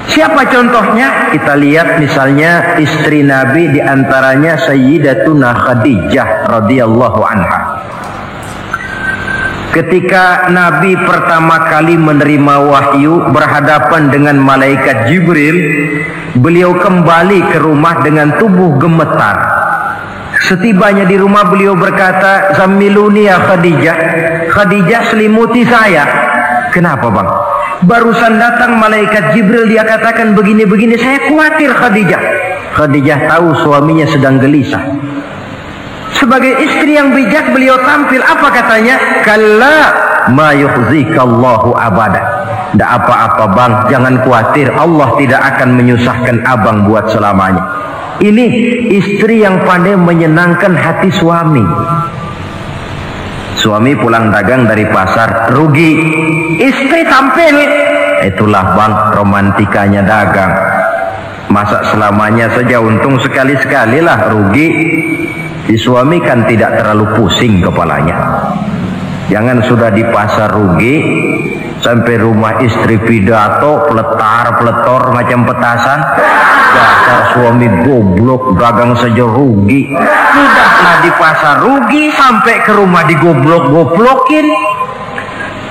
Siapa contohnya? Kita lihat misalnya istri Nabi, diantaranya Sayyidatuna Khadijah radhiyallahu anha. Ketika Nabi pertama kali menerima wahyu berhadapan dengan malaikat Jibril, beliau kembali ke rumah dengan tubuh gemetar. Setibanya di rumah beliau berkata, "Zammiluni ya Khadijah." Khadijah, selimuti saya. Kenapa bang? Barusan datang malaikat Jibril, dia katakan begini-begini, saya khawatir Khadijah. Khadijah tahu suaminya sedang gelisah. Sebagai istri yang bijak beliau tampil, apa katanya? Kalla ma yukhzikallahu abada. Tidak apa-apa bang, jangan khawatir, Allah tidak akan menyusahkan abang buat selamanya. Ini istri yang pandai menyenangkan hati suami. Suami pulang dagang dari pasar, rugi. Istri tampil. Itulah bang, romantikanya dagang. Masa selamanya saja, untung sekali-sekali lah rugi. Si suami kan tidak terlalu pusing kepalanya. Jangan sudah di pasar rugi, sampai rumah istri pidato, peletar-peletor macam petasan. Dasar suami goblok, dagang saja rugi. Sudahlah di pasar rugi, sampai ke rumah digoblok-goblokin.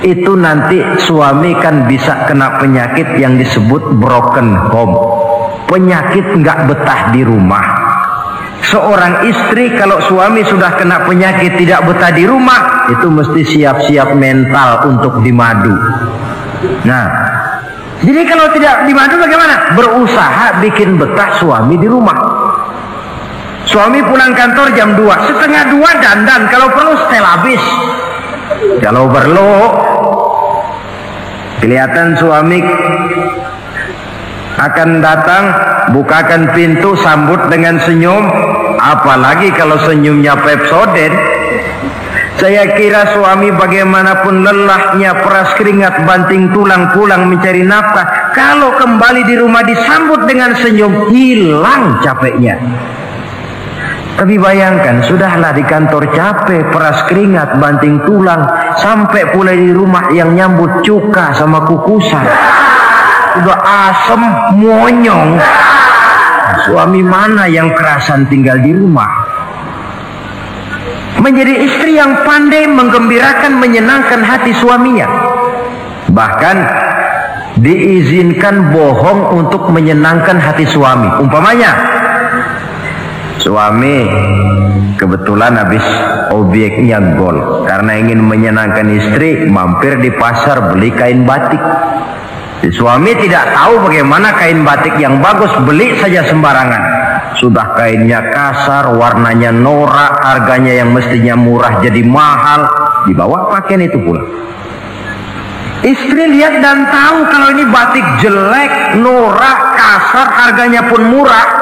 Itu nanti suami kan bisa kena penyakit yang disebut broken home. Penyakit nggak betah di rumah. Seorang istri kalau suami sudah kena penyakit tidak betah di rumah, itu mesti siap-siap mental untuk dimadu. Nah, jadi kalau tidak dimadu bagaimana? Berusaha bikin betah suami di rumah. Suami pulang kantor jam 2, setengah 2 dandan, kalau perlu setel habis. Kalau perlu kelihatan suami akan datang, bukakan pintu, sambut dengan senyum. Apalagi kalau senyumnya Pepsodent. Saya kira suami bagaimanapun lelahnya, peras keringat, banting tulang, pulang mencari nafkah, kalau kembali di rumah disambut dengan senyum, hilang capeknya. Tapi bayangkan, sudahlah di kantor capek, peras keringat, banting tulang, sampai pula di rumah yang nyambut cuka sama kukusan. Udah asem, monyong. Suami mana yang kerasan tinggal di rumah? Menjadi istri yang pandai menggembirakan, menyenangkan hati suaminya. Bahkan diizinkan bohong untuk menyenangkan hati suami. Umpamanya, Suami kebetulan habis obyeknya gol, karena ingin menyenangkan istri mampir di pasar beli kain batik. Suami tidak tahu bagaimana kain batik yang bagus, beli saja sembarangan. Sudah kainnya kasar, warnanya norak, harganya yang mestinya murah jadi mahal, dibawa pakaian itu pula. Istri lihat dan tahu kalau ini batik jelek, norak, kasar, harganya pun murah.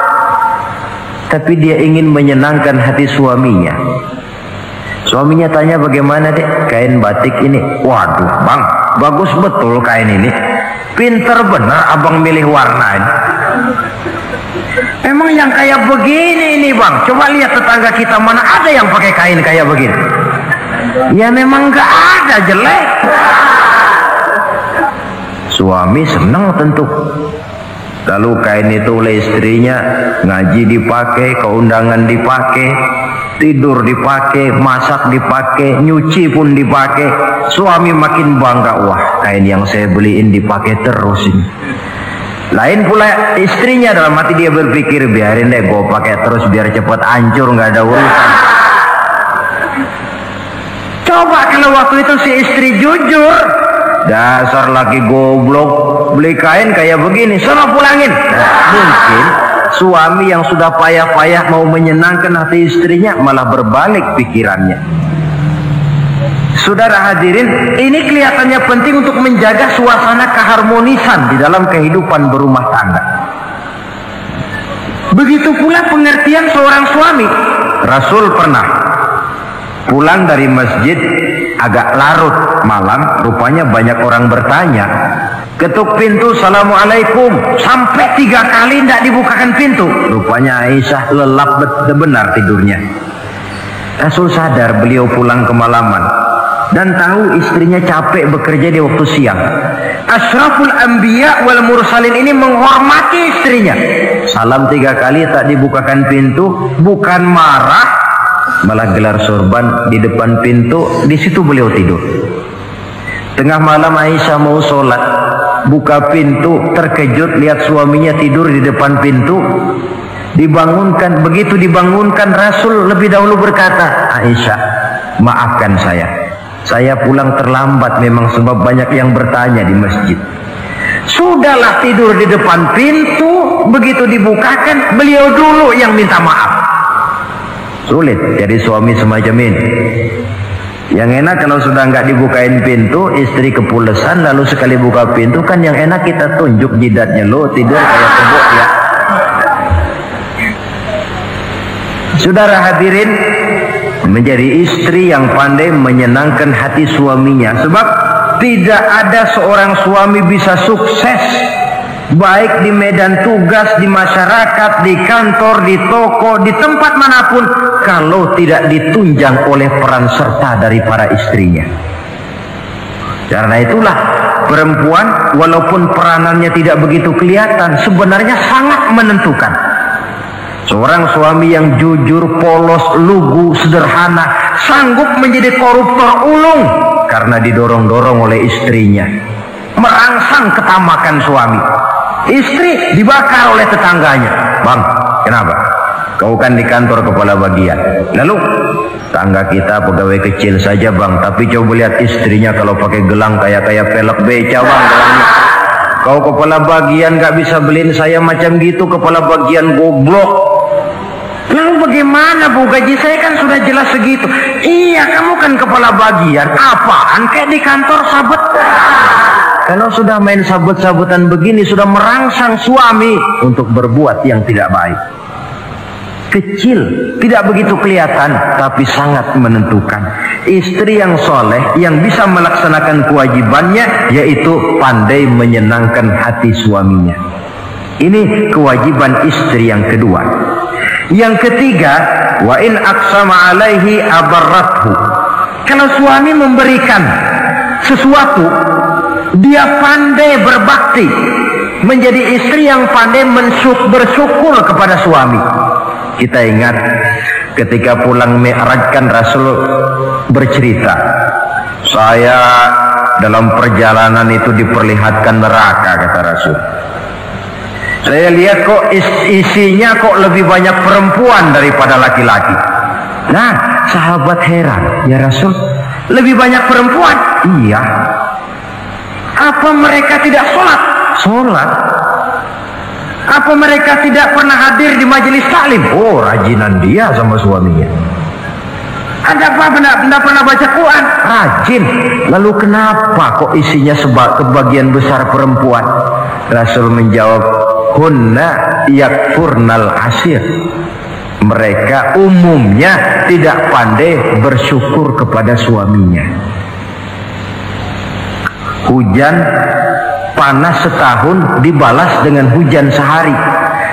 Tapi dia ingin menyenangkan hati suaminya. Suaminya tanya, bagaimana dek kain batik ini? Waduh bang, bagus betul kain ini. Pinter benar abang milih warna ini. Emang yang kayak begini ini bang, coba lihat tetangga kita mana ada yang pakai kain kayak begini. Ya memang gak ada, jelek. Suami senang tentu. Lalu kain itu oleh istrinya, ngaji dipakai, keundangan dipakai, tidur dipakai, masak dipakai, nyuci pun dipakai. Suami makin bangga, wah kain yang saya beliin dipakai terus ini. Lain pula istrinya, dalam hati dia berpikir, biarin deh gue pakai terus biar cepat hancur, nggak ada urusan. Coba kalau waktu itu si istri jujur, dasar laki goblok, beli kain kayak begini, sono pulangin. Nah, mungkin suami yang sudah payah-payah mau menyenangkan hati istrinya malah berbalik pikirannya. Saudara hadirin, ini kelihatannya penting untuk menjaga suasana keharmonisan di dalam kehidupan berumah tangga. Begitu pula pengertian seorang suami. Rasul pernah pulang dari masjid agak larut malam, rupanya banyak orang bertanya. Ketuk pintu, assalamualaikum, sampai 3 kali tidak dibukakan pintu. Rupanya Aisyah lelap benar tidurnya. Rasul sadar beliau pulang kemalaman dan tahu istrinya capek bekerja di waktu siang. Ashraful anbiya wal mursalin ini menghormati istrinya. Salam 3 kali tak dibukakan pintu, bukan marah, malah gelar sorban di depan pintu. Di situ beliau tidur. Tengah malam Aisyah mau sholat, buka pintu, terkejut lihat suaminya tidur di depan pintu. Dibangunkan, begitu dibangunkan Rasul lebih dahulu berkata, Aisyah, maafkan saya pulang terlambat memang sebab banyak yang bertanya di masjid. Sudahlah tidur di depan pintu, begitu dibukakan beliau dulu yang minta maaf. Sulit jadi suami semacam ini. Yang enak kalau sudah nggak dibukain pintu, istri kepulesan, lalu sekali buka pintu kan yang enak kita tunjuk jidatnya, lo tidur kayak kebok ya. Saudara hadirin, menjadi istri yang pandai menyenangkan hati suaminya, sebab tidak ada seorang suami bisa sukses baik di medan tugas, di masyarakat, di kantor, di toko, di tempat manapun kalau tidak ditunjang oleh peran serta dari para istrinya. Karena itulah perempuan walaupun peranannya tidak begitu kelihatan, sebenarnya sangat menentukan. Seorang suami yang jujur, polos, lugu, sederhana, sanggup menjadi koruptor ulung karena didorong-dorong oleh istrinya. Merangsang ketamakan suami. Istri dibakar oleh tetangganya. Bang, kenapa? Kau kan di kantor kepala bagian. Lalu, tangga kita pegawai kecil saja bang, tapi coba lihat istrinya kalau pakai gelang kayak pelek beca bang gelangnya. Kau kepala bagian gak bisa beliin saya macam gitu, kepala bagian goblok. Lalu bagaimana bu, gaji saya kan sudah jelas segitu. Iya, kamu kan kepala bagian. Apaan kayak di kantor sabet. Kalau sudah main sabut-sabutan begini, sudah merangsang suami untuk berbuat yang tidak baik. Kecil, tidak begitu kelihatan, tapi sangat menentukan. Istri yang soleh, yang bisa melaksanakan kewajibannya, yaitu pandai menyenangkan hati suaminya. Ini kewajiban istri yang kedua. Yang ketiga, wa in aqsama alaihi abarrathu. Kalau suami memberikan sesuatu, dia pandai berbakti, menjadi istri yang pandai bersyukur kepada suami. Kita ingat ketika pulang Mi'raj kan Rasul bercerita, saya dalam perjalanan itu diperlihatkan neraka, kata Rasul. Saya lihat kok isinya kok lebih banyak perempuan daripada laki-laki. Nah, sahabat heran, ya Rasul, lebih banyak perempuan? Iya. Apa mereka tidak sholat? Sholat. Apa mereka tidak pernah hadir di majelis taklim? Oh, rajinan dia sama suaminya. Ada apa? Tidak pernah baca Quran? Rajin. Lalu kenapa kok isinya kebagian besar perempuan? Rasul menjawab, hunna yakfurnal asir. Mereka umumnya tidak pandai bersyukur kepada suaminya. Hujan panas setahun dibalas dengan hujan sehari.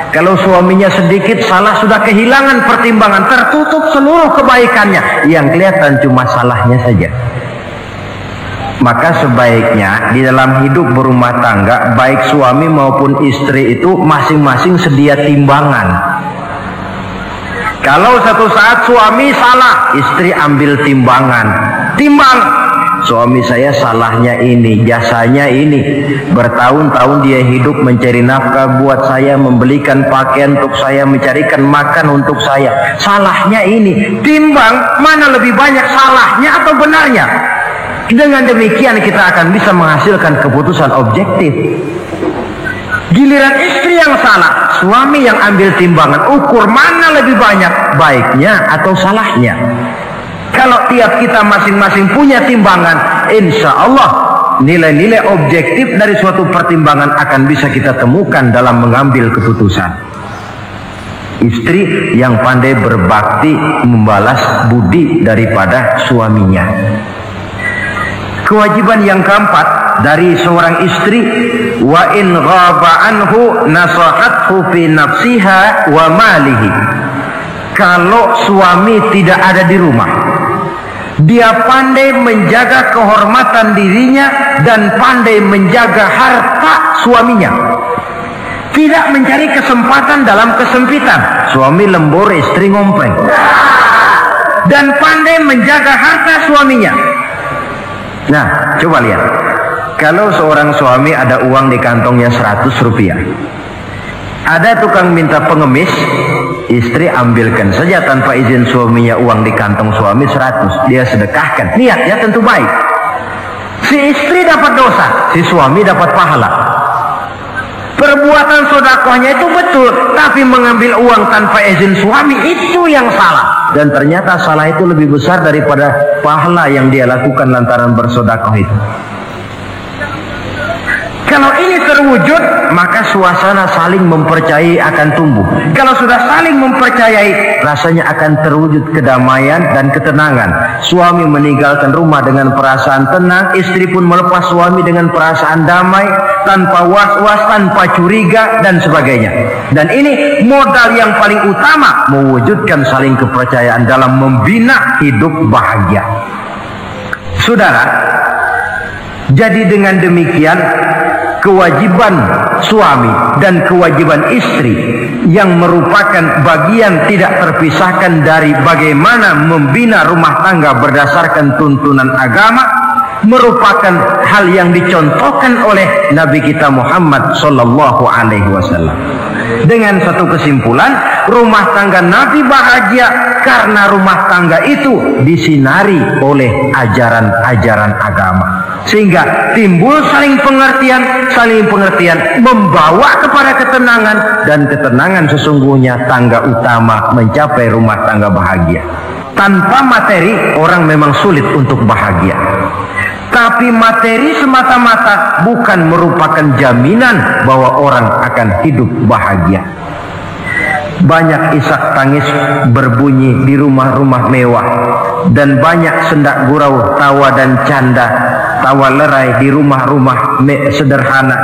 Kalau suaminya sedikit salah, sudah kehilangan pertimbangan, tertutup seluruh kebaikannya, yang kelihatan cuma salahnya saja. Maka sebaiknya di dalam hidup berumah tangga, baik suami maupun istri itu masing-masing sedia timbangan. Kalau satu saat suami salah, istri ambil timbangan. Timbang, suami saya salahnya ini, jasanya ini. Bertahun-tahun dia hidup mencari nafkah buat saya, membelikan pakaian untuk saya, mencarikan makan untuk saya. Salahnya ini. Timbang, mana lebih banyak salahnya atau benarnya? Dengan demikian kita akan bisa menghasilkan keputusan objektif. Giliran istri yang salah, suami yang ambil timbangan, ukur mana lebih banyak baiknya atau salahnya. Kalau tiap kita masing-masing punya timbangan, insya Allah nilai-nilai objektif dari suatu pertimbangan akan bisa kita temukan dalam mengambil keputusan. Istri yang pandai berbakti membalas budi daripada suaminya. Kewajiban yang keempat dari seorang istri, wa in ghaba anhu nasahathu fi nafsiha wa malihi. Kalau suami tidak ada di rumah, dia pandai menjaga kehormatan dirinya dan pandai menjaga harta suaminya. Tidak mencari kesempatan dalam kesempitan. Suami lembur, istri ngompleng. Dan pandai menjaga harta suaminya. Nah, coba lihat. Kalau seorang suami ada uang di kantongnya 100 rupiah. Ada tukang minta pengemis, istri ambilkan saja tanpa izin suaminya uang di kantong suami 100. Dia sedekahkan. Niatnya tentu baik. Si istri dapat dosa, si suami dapat pahala. Perbuatan sedekahnya itu betul, tapi mengambil uang tanpa izin suami itu yang salah. Dan ternyata salah itu lebih besar daripada pahala yang dia lakukan lantaran bersedekah itu. Kalau ini terwujud, maka suasana saling mempercayai akan tumbuh. Kalau sudah saling mempercayai, rasanya akan terwujud kedamaian dan ketenangan. Suami meninggalkan rumah dengan perasaan tenang, istri pun melepas suami dengan perasaan damai, tanpa was-was, tanpa curiga, dan sebagainya. Dan ini modal yang paling utama mewujudkan saling kepercayaan dalam membina hidup bahagia. Saudara, jadi dengan demikian kewajiban suami dan kewajiban istri yang merupakan bagian tidak terpisahkan dari bagaimana membina rumah tangga berdasarkan tuntunan agama merupakan hal yang dicontohkan oleh Nabi kita Muhammad sallallahu alaihi wasallam. Dengan satu kesimpulan, rumah tangga Nabi bahagia karena rumah tangga itu disinari oleh ajaran-ajaran agama. Sehingga timbul saling pengertian membawa kepada ketenangan, dan ketenangan sesungguhnya tangga utama mencapai rumah tangga bahagia. Tanpa materi orang memang sulit untuk bahagia. Tapi materi semata-mata bukan merupakan jaminan bahwa orang akan hidup bahagia. Banyak isak tangis berbunyi di rumah-rumah mewah, dan banyak sendak gurau, tawa dan canda, tawa lerai di rumah-rumah sederhana.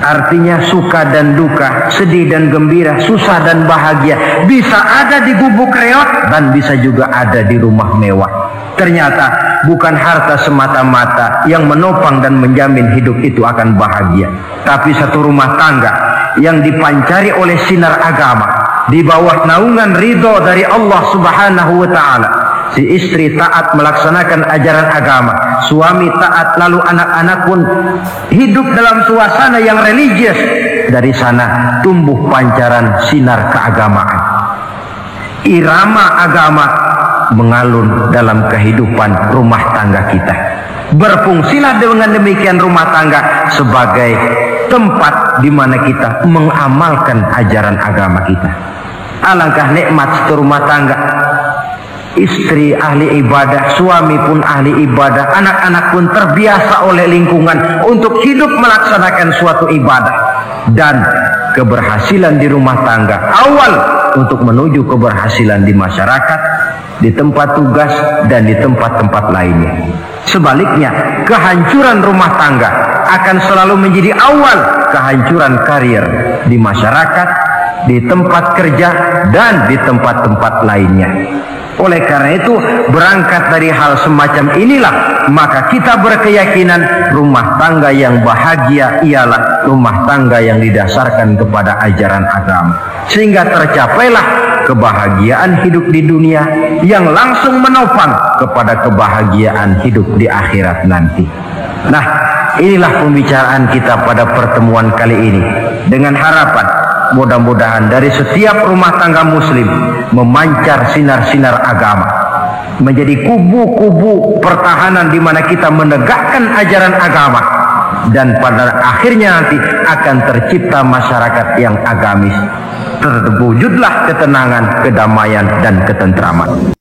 Artinya suka dan duka, sedih dan gembira, susah dan bahagia bisa ada di gubuk reot dan bisa juga ada di rumah mewah. Ternyata bukan harta semata-mata yang menopang dan menjamin hidup itu akan bahagia, tapi satu rumah tangga yang dipancari oleh sinar agama di bawah naungan ridho dari Allah Subhanahu wa taala. Si istri taat melaksanakan ajaran agama, suami taat, lalu anak-anak pun hidup dalam suasana yang religius. dari sana tumbuh pancaran sinar keagamaan. Irama agama mengalun dalam kehidupan rumah tangga kita. Berfungsilah dengan demikian rumah tangga sebagai tempat di mana kita mengamalkan ajaran agama kita. Alangkah nikmat rumah tangga. Istri ahli ibadah, suami pun ahli ibadah, anak-anak pun terbiasa oleh lingkungan untuk hidup melaksanakan suatu ibadah. Dan keberhasilan di rumah tangga awal untuk menuju keberhasilan di masyarakat, di tempat tugas, dan di tempat-tempat lainnya. Sebaliknya, kehancuran rumah tangga akan selalu menjadi awal kehancuran karir di masyarakat, di tempat kerja, dan di tempat-tempat lainnya. Oleh karena itu, berangkat dari hal semacam inilah, maka kita berkeyakinan rumah tangga yang bahagia ialah rumah tangga yang didasarkan kepada ajaran agama. Sehingga tercapailah kebahagiaan hidup di dunia yang langsung menopang kepada kebahagiaan hidup di akhirat nanti. Nah, inilah pembicaraan kita pada pertemuan kali ini. Dengan harapan mudah-mudahan dari setiap rumah tangga muslim memancar sinar-sinar agama, menjadi kubu-kubu pertahanan di mana kita menegakkan ajaran agama, dan pada akhirnya nanti akan tercipta masyarakat yang agamis. Terwujudlah ketenangan, kedamaian, dan ketentraman.